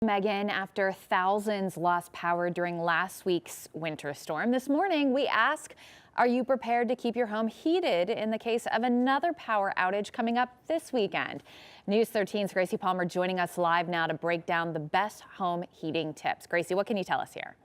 Megan, after thousands lost power during last week's winter storm, this morning we ask, are you prepared to keep your home heated in the case of another power outage coming up this weekend? News 13's Gracie Palmer joining us live now to break down the best home heating tips. Gracie, what can you tell us here?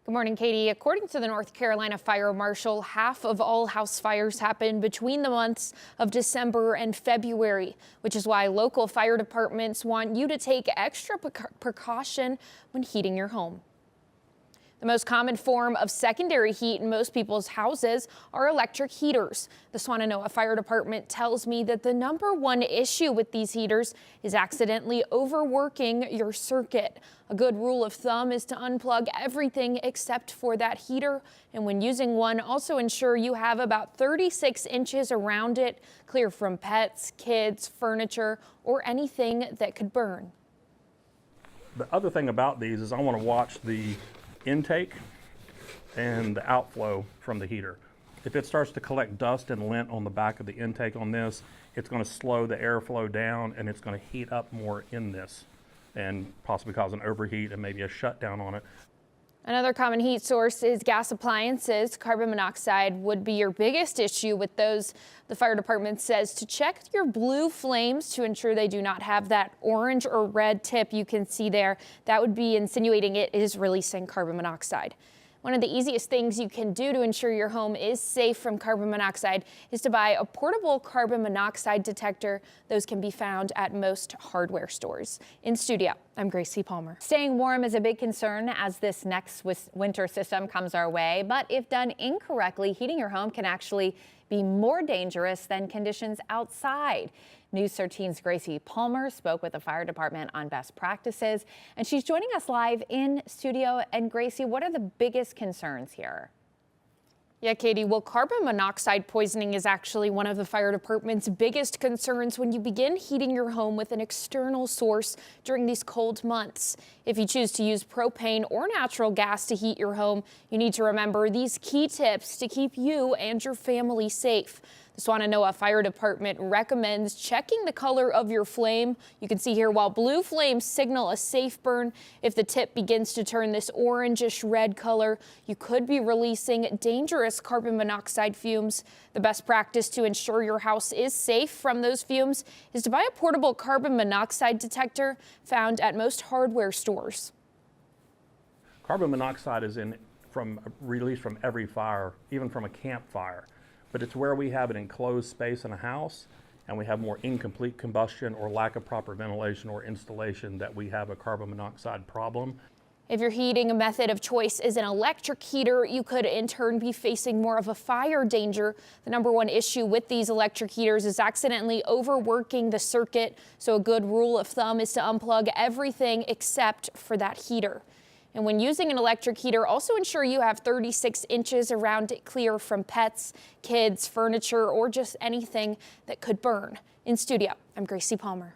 Good morning, Katie. According to the North Carolina Fire Marshal, half of all house fires happen between the months of December and February, which is why local fire departments want you to take extra precaution when heating your home. The most common form of secondary heat in most people's houses are electric heaters. The Swannanoa Fire Department tells me that the #1 issue with these heaters is accidentally overworking your circuit. A good rule of thumb is to unplug everything except for that heater. And when using one, also ensure you have about 36 inches around it, clear from pets, kids, furniture, or anything that could burn. The other thing about these is I want to watch the intake and the outflow from the heater. If it starts to collect dust and lint on the back of the intake on this, it's going to slow the airflow down and it's going to heat up more in this and possibly cause an overheat and maybe a shutdown on it. Another common heat source is gas appliances. Carbon monoxide would be your biggest issue with those. The fire department says to check your blue flames to ensure they do not have that orange or red tip you can see there. That would be insinuating it is releasing carbon monoxide. One of the easiest things you can do to ensure your home is safe from carbon monoxide is to buy a portable carbon monoxide detector. Those can be found at most hardware stores. In studio, I'm Gracie Palmer. Staying warm is a big concern as this next winter system comes our way, but if done incorrectly, heating your home can actually be more dangerous than conditions outside. News 13's Gracie Palmer spoke with the fire department on best practices, and she's joining us live in studio. And Gracie, what are the biggest concerns here? Yeah, Katie, well, carbon monoxide poisoning is actually one of the fire department's biggest concerns when you begin heating your home with an external source during these cold months. If you choose to use propane or natural gas to heat your home, you need to remember these key tips to keep you and your family safe. The Swannanoa Fire Department recommends checking the color of your flame. You can see here while blue flames signal a safe burn, if the tip begins to turn this orangish red color, you could be releasing dangerous carbon monoxide fumes. The best practice to ensure your house is safe from those fumes is to buy a portable carbon monoxide detector found at most hardware stores. Carbon monoxide is released from every fire, even from a campfire. But it's where we have an enclosed space in a house and we have more incomplete combustion or lack of proper ventilation or installation that we have a carbon monoxide problem. If your heating method of choice is an electric heater, you could in turn be facing more of a fire danger. The #1 issue with these electric heaters is accidentally overworking the circuit. So a good rule of thumb is to unplug everything except for that heater. And when using an electric heater, also ensure you have 36 inches around it clear from pets, kids, furniture, or just anything that could burn. In studio, I'm Gracie Palmer.